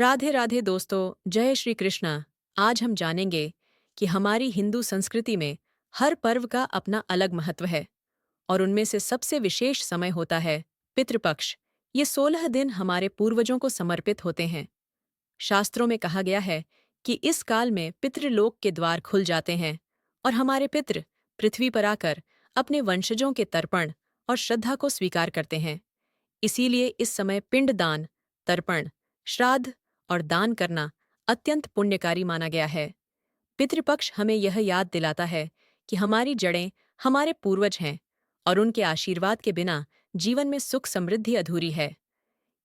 राधे राधे दोस्तों, जय श्री कृष्णा। आज हम जानेंगे कि हमारी हिंदू संस्कृति में हर पर्व का अपना अलग महत्व है और उनमें से सबसे विशेष समय होता है पितृपक्ष। ये 16 दिन हमारे पूर्वजों को समर्पित होते हैं। शास्त्रों में कहा गया है कि इस काल में पितृलोक के द्वार खुल जाते हैं और हमारे पितृ पृथ्वी पर आकर अपने वंशजों के तर्पण और श्रद्धा को स्वीकार करते हैं। इसीलिए इस समय पिंडदान, तर्पण, श्राद्ध और दान करना अत्यंत पुण्यकारी माना गया है। पितृपक्ष हमें यह याद दिलाता है कि हमारी जड़ें हमारे पूर्वज हैं और उनके आशीर्वाद के बिना जीवन में सुख समृद्धि अधूरी है।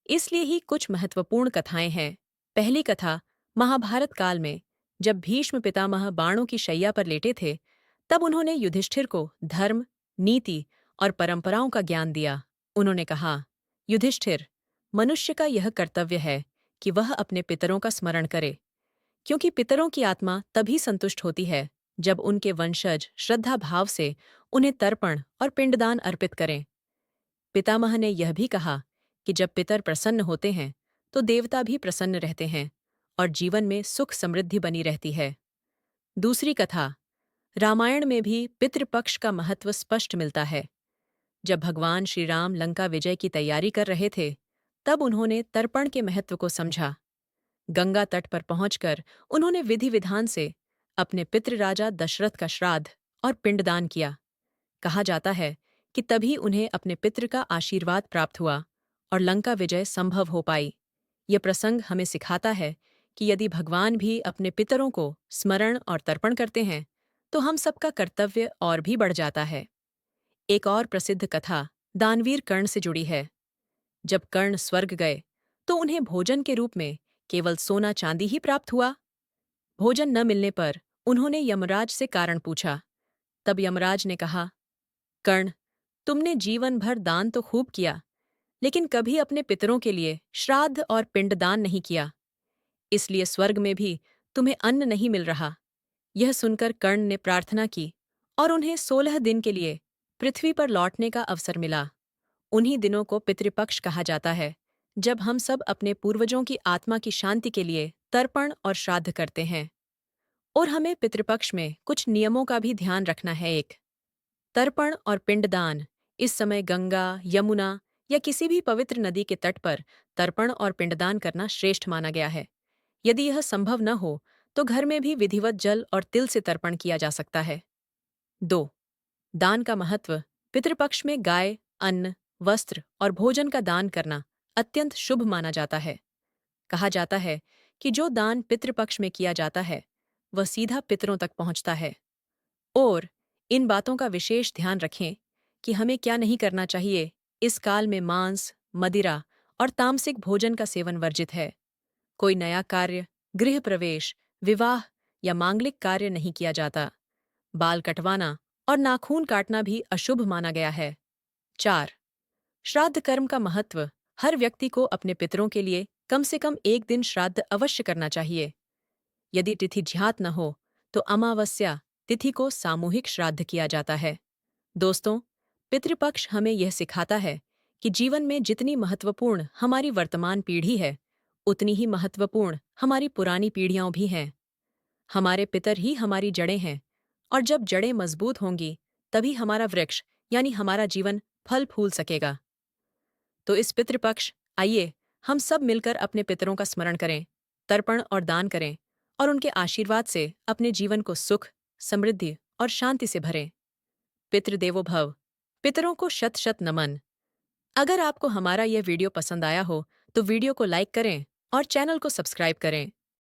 इसलिए ही कुछ महत्वपूर्ण कथाएं हैं। पहली कथा, महाभारत काल में जब भीष्म पितामह बाणों की शैया पर लेटे थे, तब उन्होंने युधिष्ठिर को धर्म, नीति और परंपराओं का ज्ञान दिया। उन्होंने कहा, युधिष्ठिर, मनुष्य का यह कर्तव्य है कि वह अपने पितरों का स्मरण करे, क्योंकि पितरों की आत्मा तभी संतुष्ट होती है जब उनके वंशज श्रद्धा भाव से उन्हें तर्पण और पिंडदान अर्पित करें। पितामह ने यह भी कहा कि जब पितर प्रसन्न होते हैं तो देवता भी प्रसन्न रहते हैं और जीवन में सुख समृद्धि बनी रहती है। दूसरी कथा, रामायण में भी पितृपक्ष का महत्व स्पष्ट मिलता है। जब भगवान श्री राम लंका विजय की तैयारी कर रहे थे, तब उन्होंने तर्पण के महत्व को समझा। गंगा तट पर पहुंचकर उन्होंने विधि विधान से अपने पितृ राजा दशरथ का श्राद्ध और पिंडदान किया। कहा जाता है कि तभी उन्हें अपने पितृ का आशीर्वाद प्राप्त हुआ और लंका विजय संभव हो पाई। यह प्रसंग हमें सिखाता है कि यदि भगवान भी अपने पितरों को स्मरण और तर्पण करते हैं, तो हम सबका कर्तव्य और भी बढ़ जाता है। एक और प्रसिद्ध कथा दानवीर कर्ण से जुड़ी है। जब कर्ण स्वर्ग गए, तो उन्हें भोजन के रूप में केवल सोना चांदी ही प्राप्त हुआ। भोजन न मिलने पर उन्होंने यमराज से कारण पूछा। तब यमराज ने कहा, कर्ण, तुमने जीवन भर दान तो खूब किया, लेकिन कभी अपने पितरों के लिए श्राद्ध और पिंडदान नहीं किया, इसलिए स्वर्ग में भी तुम्हें अन्न नहीं मिल रहा। यह सुनकर कर्ण ने प्रार्थना की और उन्हें 16 दिन के लिए पृथ्वी पर लौटने का अवसर मिला। उन्हीं दिनों को पितृपक्ष कहा जाता है, जब हम सब अपने पूर्वजों की आत्मा की शांति के लिए तर्पण और श्राद्ध करते हैं। और हमें पितृपक्ष में कुछ नियमों का भी ध्यान रखना है। एक, तर्पण और पिंडदान। इस समय गंगा, यमुना या किसी भी पवित्र नदी के तट पर तर्पण और पिंडदान करना श्रेष्ठ माना गया है। यदि यह संभव न हो, तो घर में भी विधिवत जल और तिल से तर्पण किया जा सकता है। 2. दान का महत्व। पितृपक्ष में गाय, अन्न, वस्त्र और भोजन का दान करना अत्यंत शुभ माना जाता है। कहा जाता है कि जो दान पितृपक्ष में किया जाता है, वह सीधा पितरों तक पहुंचता है। और इन बातों का विशेष ध्यान रखें कि हमें क्या नहीं करना चाहिए। इस काल में मांस, मदिरा और तामसिक भोजन का सेवन वर्जित है। कोई नया कार्य, गृह प्रवेश, विवाह या मांगलिक कार्य नहीं किया जाता। बाल कटवाना और नाखून काटना भी अशुभ माना गया है। 4. श्राद्ध कर्म का महत्व। हर व्यक्ति को अपने पितरों के लिए कम से कम एक दिन श्राद्ध अवश्य करना चाहिए। यदि तिथि ज्ञात न हो, तो अमावस्या तिथि को सामूहिक श्राद्ध किया जाता है। दोस्तों, पितृपक्ष हमें यह सिखाता है कि जीवन में जितनी महत्वपूर्ण हमारी वर्तमान पीढ़ी है, उतनी ही महत्वपूर्ण हमारी पुरानी पीढ़ियां भी हैं। हमारे पितर ही हमारी जड़ें हैं, और जब जड़ें मजबूत होंगी, तभी हमारा वृक्ष यानी हमारा जीवन फल फूल सकेगा। तो इस पितृपक्ष, आइए हम सब मिलकर अपने पितरों का स्मरण करें, तर्पण और दान करें और उनके आशीर्वाद से अपने जीवन को सुख, समृद्धि और शांति से भरें। पितृदेवो भव। पितरों को शत शत नमन। अगर आपको हमारा यह वीडियो पसंद आया हो, तो वीडियो को लाइक करें और चैनल को सब्सक्राइब करें।